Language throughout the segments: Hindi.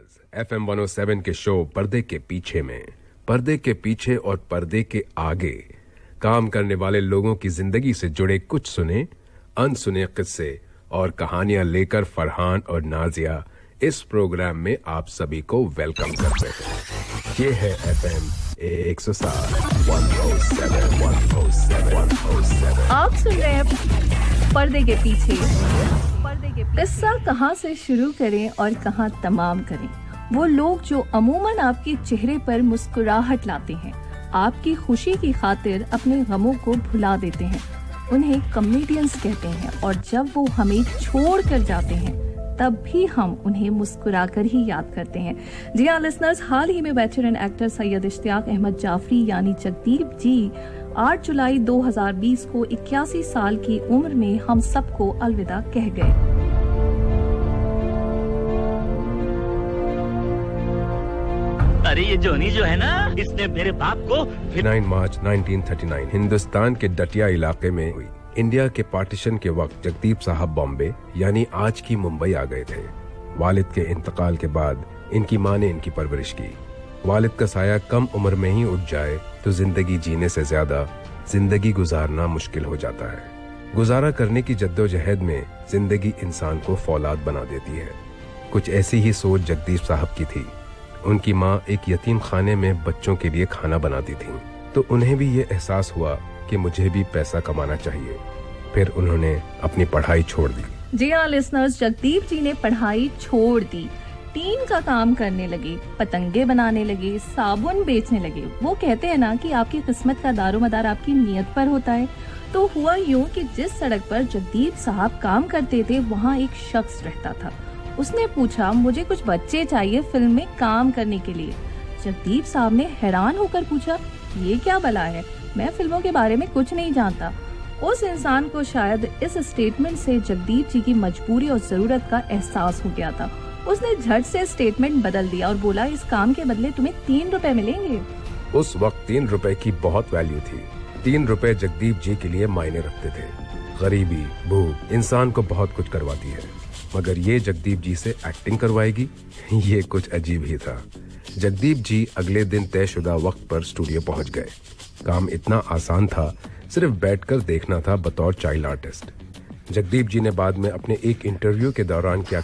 लिसनर्स, FM 107 के शो पर्दे के पीछे में, पर्दे के पीछे और पर्दे के आगे काम करने वाले लोगों की जिंदगी से जुड़े कुछ सुने अनसुने किस्से और कहानियां लेकर फरहान और नाजिया इस प्रोग्राम में आप सभी को वेलकम करते हैं। ये है FM 107 107। आप सुन रहे हैं पर्दे के पीछे। किस्सा कहाँ से शुरू करें और कहाँ तमाम करें। वो लोग जो अमूमन आपके चेहरे पर मुस्कुराहट लाते हैं, आपकी खुशी की खातिर अपने गमों को भुला देते हैं, उन्हें कॉमेडियंस कहते हैं। और जब वो हमें छोड़ कर जाते हैं तब भी हम उन्हें मुस्कुराकर ही याद करते हैं। जी हाँ लिसनर्स, हाल ही में वेटरन एक्टर सैयद इश्तियाक अहमद जाफरी यानी जगदीप जी 8 जुलाई 2020 को 81 साल की उम्र में हम सबको अलविदा कह गए। अरे ये जोनी जो है ना, इसने मेरे बाप को 9 मार्च 1939 हिंदुस्तान के डटिया इलाके में हुई। इंडिया के पार्टीशन के वक्त जगदीप साहब बॉम्बे यानी आज की मुंबई आ गए थे। वालिद के इंतकाल के बाद इनकी मां ने इनकी परवरिश की। वालिद का साया कम उम्र में ही उठ जाए तो जिंदगी जीने से ज्यादा जिंदगी गुजारना मुश्किल हो जाता है। गुजारा करने की जद्दोजहद में जिंदगी इंसान को फौलाद बना देती है। कुछ ऐसी ही सोच जगदीप साहब की थी। उनकी माँ एक यतीम खाने में बच्चों के लिए खाना बनाती थी, तो उन्हें भी ये एहसास हुआ कि मुझे भी पैसा कमाना चाहिए। फिर उन्होंने अपनी पढ़ाई छोड़ दी। जी हाँ लिसनर्स, जगदीप जी ने पढ़ाई छोड़ दी, टीन का काम करने लगे, पतंगे बनाने लगे, साबुन बेचने लगे। वो कहते हैं ना कि आपकी किस्मत का दारोमदार आपकी नीयत पर होता है। तो हुआ यूं कि जिस सड़क पर जगदीप साहब काम करते थे वहाँ एक शख्स रहता था। उसने पूछा, मुझे कुछ बच्चे चाहिए फिल्म में काम करने के लिए। जगदीप साहब ने हैरान होकर पूछा, ये क्या बला है, मैं फिल्मों के बारे में कुछ नहीं जानता। उस इंसान को शायद इस स्टेटमेंट से जगदीप जी की मजबूरी और जरूरत का एहसास हो गया था। उसने झट से स्टेटमेंट बदल दिया और बोला, इस काम के बदले तुम्हें 3 रुपए मिलेंगे। उस वक्त 3 रुपए की बहुत वैल्यू थी। 3 रुपए जगदीप जी के लिए मायने रखते थे। गरीबी, भूख इंसान को बहुत कुछ करवाती है, मगर ये जगदीप जी से एक्टिंग करवाएगी, ये कुछ अजीब ही था। जगदीप जी अगले दिन तयशुदा वक्त पर स्टूडियो पहुंच गए। काम इतना आसान था, सिर्फ बैठकर देखना था बतौर चाइल्ड आर्टिस्ट। जगदीप जी ने बाद में अपने एक इंटरव्यू के दौरान क्या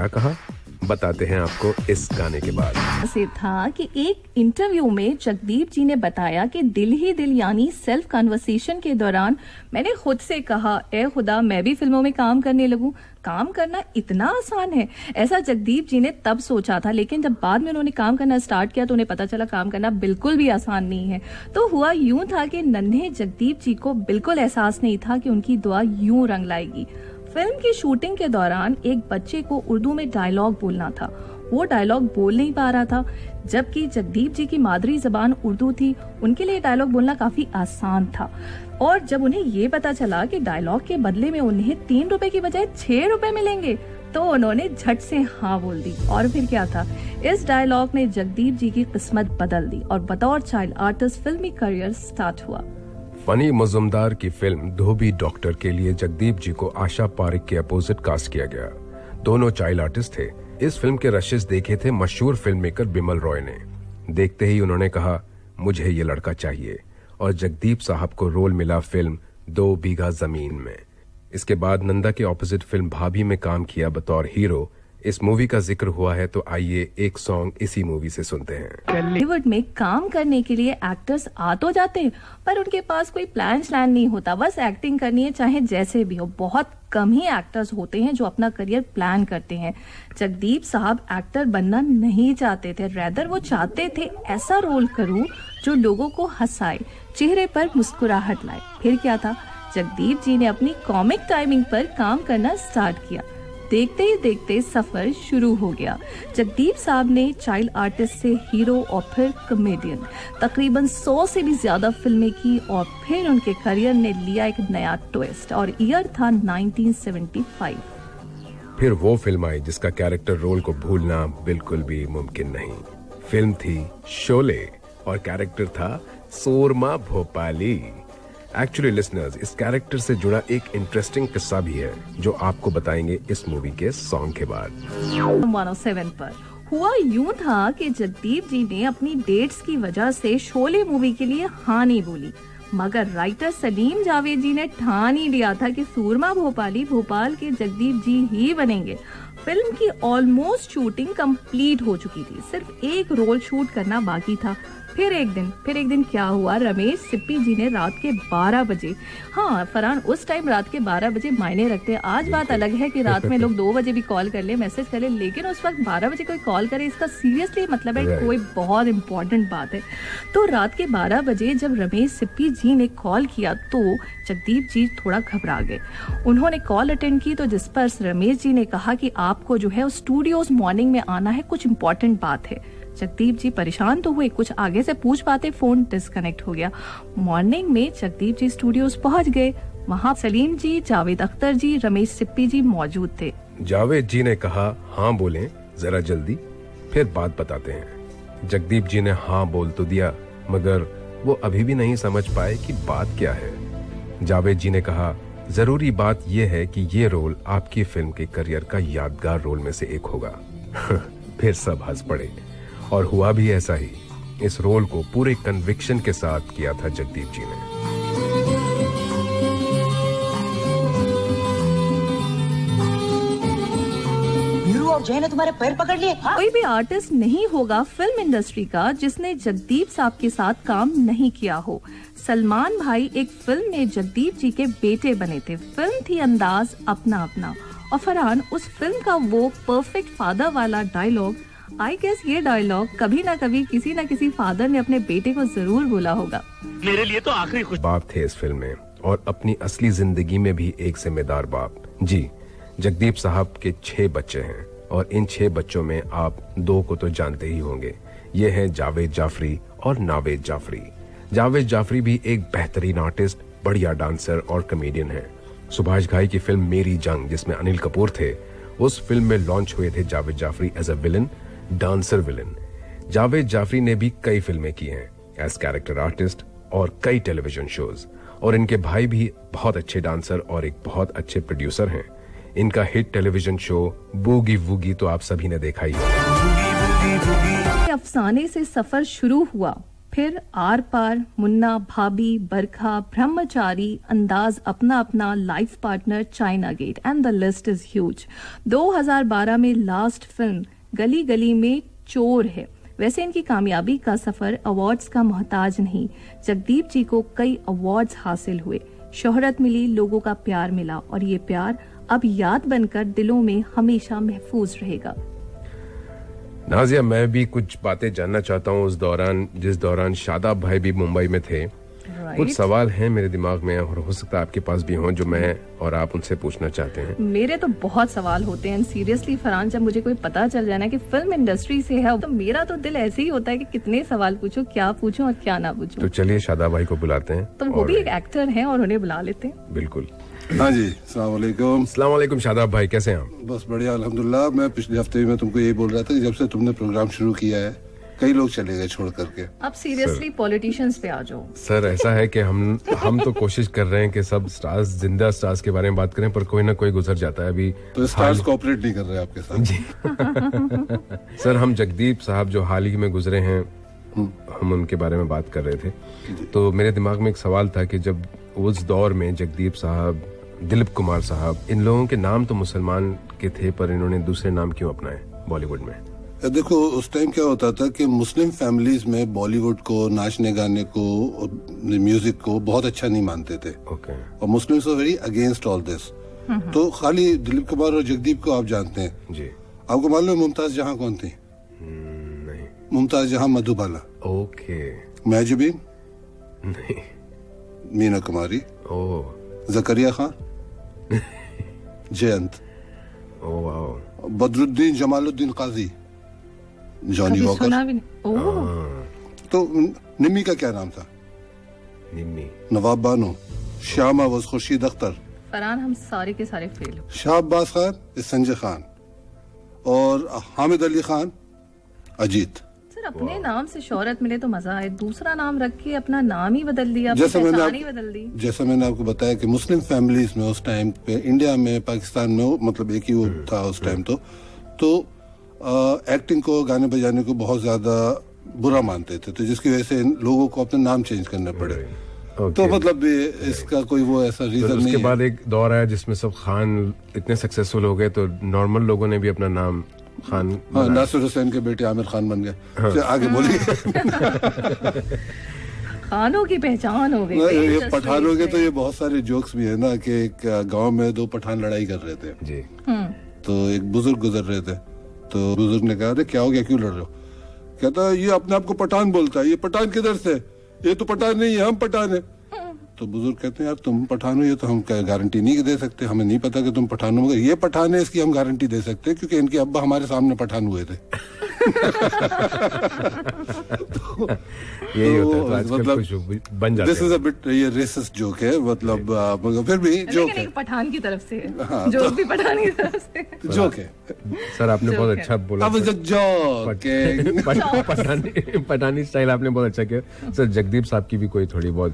कहा बताते हैं आपको इस गाने के बाद। ऐसे था कि एक इंटरव्यू में जगदीप जी ने बताया कि दिल ही दिल यानी सेल्फ कन्वर्सेशन के दौरान मैंने खुद से कहा, ए खुदा मैं भी फिल्मों में काम करने लगूं। काम करना इतना आसान है, ऐसा जगदीप जी ने तब सोचा था। लेकिन जब बाद में उन्होंने काम करना स्टार्ट किया तो उन्हें पता चला काम करना बिल्कुल भी आसान नहीं है। तो हुआ यूं था कि नन्हे जगदीप जी को बिल्कुल एहसास नहीं था कि उनकी दुआ यूं रंग लाएगी। फिल्म की शूटिंग के दौरान एक बच्चे को उर्दू में डायलॉग बोलना था। वो डायलॉग बोल नहीं पा रहा था, जबकि जगदीप जी की मादरी जबान उर्दू थी। उनके लिए डायलॉग बोलना काफी आसान था। और जब उन्हें ये पता चला कि डायलॉग के बदले में उन्हें 3 रुपए की बजाय 6 रुपए मिलेंगे, तो उन्होंने झट से हाँ बोल दी। और फिर क्या था, इस डायलॉग ने जगदीप जी की किस्मत बदल दी और बतौर चाइल्ड आर्टिस्ट फिल्मी करियर स्टार्ट हुआ। फनी मुजुमदार की फिल्म धोबी डॉक्टर के लिए जगदीप जी को आशा पारिक के अपोजिट कास्ट किया गया। दोनों चाइल्ड आर्टिस्ट थे। इस फिल्म के रशेस देखे थे मशहूर फिल्म मेकर बिमल रॉय ने। देखते ही उन्होंने कहा, मुझे ये लड़का चाहिए, और जगदीप साहब को रोल मिला फिल्म 2 बीघा जमीन में। इसके बाद नंदा के ऑपोजिट फिल्म भाभी में काम किया बतौर हीरो। इस मूवी का जिक्र हुआ है तो आइए एक सॉन्ग इसी मूवी से सुनते हैं। बॉलीवुड में काम करने के लिए एक्टर्स आ तो जाते हैं, पर उनके पास कोई प्लान नहीं होता, बस एक्टिंग करनी है चाहे जैसे भी हो। बहुत कम ही एक्टर्स होते हैं जो अपना करियर प्लान करते हैं। जगदीप साहब एक्टर बनना नहीं चाहते थे, रेदर वो चाहते थे ऐसा रोल करूं जो लोगों को हंसाए, चेहरे पर मुस्कुराहट लाए। फिर क्या था, जगदीप जी ने अपनी कॉमिक टाइमिंग पर काम करना स्टार्ट किया। देखते ही देखते सफर शुरू हो गया। जगदीप साहब ने चाइल्ड आर्टिस्ट से हीरो और फिर कॉमेडियन, तकरीबन 100 से भी ज्यादा फिल्में की और फिर उनके करियर ने लिया एक नया ट्विस्ट और ईयर था 1975। फिर वो फिल्म आई जिसका कैरेक्टर रोल को भूलना बिल्कुल भी मुमकिन नहीं। फिल्म थी शोले और कैरेक्टर था सूरमा भोपाली। एक्चुअली लिसनर्स, इस कैरेक्टर से जुड़ा एक इंटरेस्टिंग किस्सा भी है जो आपको बताएंगे इस मूवी के सॉन्ग के बाद। 107 पर हुआ यूं था कि जगदीप जी ने अपनी डेट्स की वजह से शोले मूवी के लिए हाँ नहीं बोली, मगर राइटर सलीम जावेद जी ने ठान ही लिया था कि सूरमा भोपाली भोपाल के जगदीप जी ही बनेंगे। फिल्म की ऑलमोस्ट शूटिंग कंप्लीट हो चुकी थी, सिर्फ एक रोल शूट करना बाकी था। फिर एक दिन क्या हुआ, रमेश सिप्पी जी ने रात के 12 बजे, हाँ फरहान उस टाइम रात के 12 बजे मायने रखते हैं। आज बात अलग है कि रात में लोग 2 बजे भी कॉल कर ले, मैसेज कर ले, लेकिन उस वक्त 12 बजे कोई कॉल करे इसका सीरियसली मतलब है कोई बहुत इंपॉर्टेंट बात है। तो रात के 12 बजे जब रमेश सिप्पी जी ने कॉल किया तो जगदीप जी थोड़ा घबरा गए। उन्होंने कॉल अटेंड की तो जिस पर रमेश जी ने कहा कि आपको जो है स्टूडियोज मॉर्निंग में आना है, कुछ इंपॉर्टेंट बात है। जगदीप जी परेशान तो हुए, कुछ आगे से पूछ पाते फोन डिस्कनेक्ट हो गया। मॉर्निंग में जगदीप जी स्टूडियोज पहुंच गए। वहां सलीम जी, जावेद अख्तर जी, रमेश सिप्पी जी मौजूद थे। जावेद जी ने कहा हाँ बोलें जरा जल्दी, फिर बात बताते हैं। जगदीप जी ने हाँ बोल तो दिया, मगर वो अभी भी नहीं समझ पाए कि बात क्या है। जावेद जी ने कहा जरूरी बात यह है कि ये रोल आपकी फिल्म के करियर का यादगार रोल में से एक होगा। फिर सब हंस पड़े और हुआ भी ऐसा ही। इस रोल को पूरे कन्विक्शन के साथ किया था जगदीप जी ने। वीरू और जय ने तुम्हारे पैर पकड़ लिए। कोई भी आर्टिस्ट नहीं होगा फिल्म इंडस्ट्री का जिसने जगदीप साहब के साथ काम नहीं किया हो। सलमान भाई एक फिल्म में जगदीप जी के बेटे बने थे। फिल्म थी अंदाज अपना अपना, और फरहान उस फिल्म का वो परफेक्ट फादर वाला डायलॉग, आई गेस ये डायलॉग कभी ना कभी किसी ना किसी फादर ने अपने बेटे को जरूर बोला होगा। मेरे लिए तो आखिरी खुश बाप थे इस फिल्म में, और अपनी असली जिंदगी में भी एक जिम्मेदार बाप। जी, जगदीप साहब के 6 बच्चे हैं, और इन 6 बच्चों में आप 2 को तो जानते ही होंगे। ये हैं जावेद जाफरी और नावेद जाफरी। जावेद जाफरी भी एक बेहतरीन आर्टिस्ट, बढ़िया डांसर और कॉमेडियन है। सुभाष घाई की फिल्म मेरी जंग, जिसमें अनिल कपूर थे, उस फिल्म में लॉन्च हुए थे Javed Jaffrey as a villain, dancer villain. Javed Jaffrey ने भी कई फिल्में की हैं एज कैरेक्टर आर्टिस्ट और कई टेलीविजन शोज, और इनके भाई भी बहुत अच्छे डांसर और एक बहुत अच्छे प्रोड्यूसर हैं। इनका hit television show boogie woogie तो आप सभी ने देखा ही होगा। अफसाने से सफर शुरू हुआ, फिर आर पार, मुन्ना, भाभी, बरखा, ब्रह्मचारी, Andaz Apna Apna, life partner, China Gate, and the list is huge. 2012 में लास्ट फिल्म गली गली में चोर है। वैसे इनकी कामयाबी का सफर अवार्ड्स का मोहताज नहीं। जगदीप जी को कई अवार्ड्स हासिल हुए, शोहरत मिली, लोगों का प्यार मिला, और ये प्यार अब याद बनकर दिलों में हमेशा महफूज रहेगा। नाजिया, मैं भी कुछ बातें जानना चाहता हूँ उस दौरान जिस दौरान शादाब भाई भी मुंबई में थे। कुछ सवाल हैं मेरे दिमाग में, और हो सकता है आपके पास भी हों जो मैं और आप उनसे पूछना चाहते हैं। मेरे तो बहुत सवाल होते हैं सीरियसली फरहान। जब मुझे कोई पता चल जाए ना कि फिल्म इंडस्ट्री से है, तो मेरा तो दिल ऐसे ही होता है कि कितने सवाल पूछूं, क्या पूछूं और क्या ना पूछूं। तो चलिए शादाब भाई को बुलाते हैं। तो वो भी एक एक्टर हैं और उन्हें बुला लेते हैं। बिल्कुल। हाँ जी, अस्सलाम वालेकुम। अस्सलाम वालेकुम शादाब भाई, कैसे हैं आप? बस बढ़िया अल्हम्दुलिल्लाह। मैं पिछले हफ्ते भी मैं तुमको यही बोल रहा था कि जब से तुमने प्रोग्राम शुरू किया है कई लोग चले गए छोड़ करके। अब सीरियसली पॉलिटिशियंस पे आ जाओ। सर ऐसा है कि हम तो कोशिश कर रहे हैं कि सब स्टार्स, जिंदा स्टार्स के बारे में बात करें, पर कोई ना कोई गुजर जाता है। अभी तो स्टार्स कोऑपरेट नहीं कर रहे आपके साथ जी। सर, हम जगदीप साहब जो हाल ही में गुजरे हैं, हम उनके बारे में बात कर रहे थे। तो मेरे दिमाग में एक सवाल था कि जब उस दौर में जगदीप साहब, दिलीप कुमार साहब, इन लोगों के नाम तो मुसलमान के थे, पर इन्होंने दूसरे नाम क्यों अपनाए बॉलीवुड में? देखो, उस टाइम क्या होता था कि मुस्लिम फैमिलीज में बॉलीवुड को, नाचने गाने को, म्यूजिक को बहुत अच्छा नहीं मानते थे। और Muslims were very against all this. तो खाली दिलीप कुमार और जगदीप को आप जानते हैं जी। आपको मालूम है मुमताज जहां कौन थी? नहीं। मुमताज जहां मधुबाला। ओके। महजुबीन? नहीं। Meena Kumari? Oh. Zakaria Khan? Jayant? Oh wow. Badruddin Jamaluddin Kazi? Johnny Walker? तो निम्मी का क्या नाम था? निम्मी। नवाब बानो? श्यामा वज खुर्शीद अख्तर? फरहान, हम सारे के सारे फेल हो। शाह अब्बास खान? संजय खान? और हामिद अली खान? अजीत? सर, अपने नाम से शोहरत मिले तो मजा आए, दूसरा नाम रख के अपना नाम ही बदल दिया, जैसा मैंने आपको बताया कि मुस्लिम फैमिलीज में उस टाइम पे, इंडिया में, पाकिस्तान में, मतलब एक ही वो था उस टाइम। तो एक्टिंग को, गाने बजाने को बहुत ज्यादा बुरा मानते थे, तो जिसकी वजह से लोगों को अपने नाम चेंज करने पड़े। तो मतलब इसका कोई वो ऐसा रीजन नहीं है। उसके बाद एक दौर आया जिसमें सब खान इतने सक्सेसफुल हो गए, तो नॉर्मल लोगों ने भी अपना नाम खान, नासिर हुसैन के बेटे आमिर खान बन गए। आगे बोलिए। खानों की पहचान हो गई। ये पठानों के तो ये बहुत सारे जोक्स भी है ना, कि एक गांव में 2 पठान लड़ाई कर रहे थे जी। तो एक बुजुर्ग गुजर रहे थे, तो बुजुर्ग ने कहा, अरे क्या हो गया, क्यों लड़ रहे हो? कहता ये अपने आप को पठान बोलता है, ये पठान किधर से? ये तो पठान नहीं है, हम पठान है। तो बुजुर्ग कहते हैं, यार तुम पठान हो, ये तो हम गारंटी नहीं दे सकते, हमें नहीं पता कि तुम पठान हो, मगर ये पठान है इसकी हम गारंटी दे सकते हैं क्योंकि इनके अब्बा हमारे सामने पठान हुए थे। यही होता है, तो आजकल मतलब कुछ बन जाते हैं। दिस इज अ बिट, ये रेसिस्ट जोक है, मतलब मगर फिर भी जोक है, पठान की तरफ से हाँ, जोक भी पठान की तरफ से जोक है। सर आपने बहुत अच्छा बोला, पठानी स्टाइल आपने बहुत अच्छा किया। सर जगदीप साहब की भी कोई थोड़ी बहुत।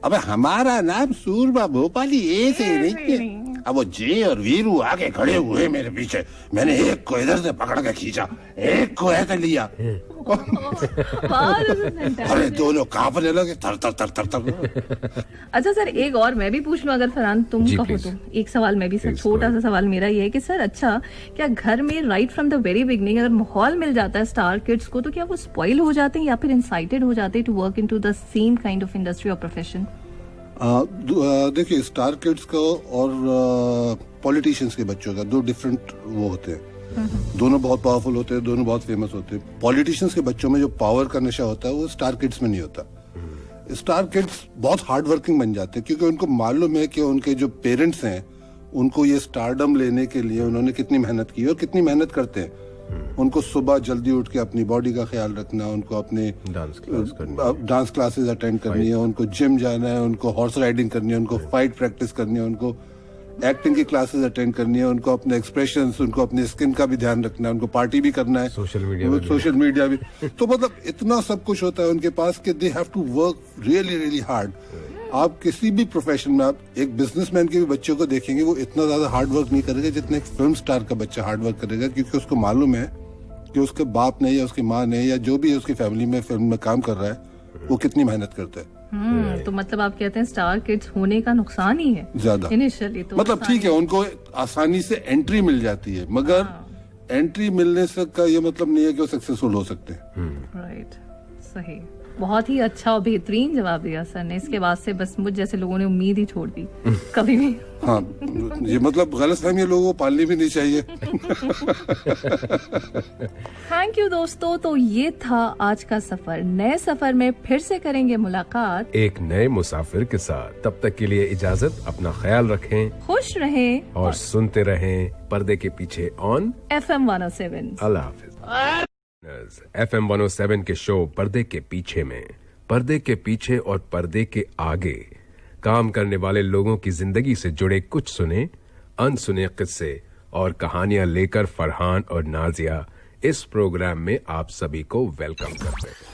अबे हमारा नाम सूरमा भोपाली ऐसे नहीं, अब वो जे और वीरू आगे खड़े हुए मेरे पीछे, मैंने एक को इधर से पकड़ के खींचा, एक को ऐसे लिया, अरे दोनों कांपने लगे, थर थर थर थर थर। अच्छा सर, एक और मैं भी पूछ लूं अगर फरहान तुम कहो तो। एक सवाल मैं भी, सर छोटा सा सवाल मेरा ये है कि सर अच्छा, क्या घर में right from the very beginning अगर माहौल मिल जाता है स्टार किड्स को, तो क्या वो स्पॉइल हो जाते हैं या फिर इंसाइटेड हो जाते हैं to work into the same kind of industry और प्रोफेशन? देखिए, स्टार किड्स का और पॉलिटिशियंस के बच्चों का 2 डिफरेंट वो होते हैं। दोनों बहुत पावरफुल होते हैं, दोनों बहुत फेमस होते हैं। पॉलिटिशियंस के बच्चों में जो पावर का नशा होता है वो स्टार किड्स में नहीं होता। स्टार किड्स बहुत हार्ड वर्किंग बन जाते हैं क्योंकि उनको मालूम है कि उनके जो पेरेंट्स हैं उनको ये स्टारडम लेने के लिए उन्होंने कितनी मेहनत की और कितनी मेहनत करते हैं। उनको सुबह जल्दी उठ के अपनी बॉडी का ख्याल रखना, उनको अपने डांस क्लासेस अटेंड करनी है, उनको जिम जाना है, उनको हॉर्स राइडिंग करनी है, उनको फाइट प्रैक्टिस करनी है, उनको एक्टिंग की क्लासेस अटेंड करनी है, उनको अपने एक्सप्रेशंस, उनको अपने स्किन का भी ध्यान रखना है, उनको पार्टी भी करना है, सोशल मीडिया भी। तो मतलब इतना सब कुछ होता है उनके पास कि they have to work really really hard. आप किसी भी प्रोफेशन में, आप एक बिजनेसमैन के भी बच्चों को देखेंगे, वो इतना ज्यादा हार्ड वर्क नहीं करेगा जितना एक फिल्म स्टार का बच्चा हार्ड वर्क करेगा, क्योंकि उसको मालूम है कि उसके बाप ने या उसकी माँ ने या जो भी उसकी फैमिली में फिल्म में काम कर रहा है वो कितनी मेहनत करता है। तो मतलब आप कहते हैं स्टार किड्स होने का नुकसान ही है ज्यादा इनिशियली, तो मतलब ठीक है उनको आसानी से एंट्री मिल जाती है, मगर एंट्री मिलने से का ये मतलब नहीं है कि वो सक्सेसफुल हो सकते हैं। राइट, सही। बहुत ही अच्छा और बेहतरीन जवाब दिया सर ने। इसके बाद से बस मुझ जैसे लोगों ने उम्मीद ही छोड़ दी कभी भी। हाँ, ये मतलब गलतफहमी लोगों को पालनी भी नहीं चाहिए। थैंक यू दोस्तों, तो ये था आज का सफर। नए सफर में फिर से करेंगे मुलाकात एक नए मुसाफिर के साथ। तब तक के लिए इजाजत, अपना ख्याल रखें, खुश रहें और सुनते रहें पर्दे के पीछे on FM 107। Allah Hafiz. FM 107 के शो पर्दे के पीछे में पर्दे के पीछे और पर्दे के आगे काम करने वाले लोगों की जिंदगी से जुड़े कुछ सुने अनसुने किस्से और कहानियां लेकर फरहान और नाजिया इस प्रोग्राम में आप सभी को वेलकम करते हैं।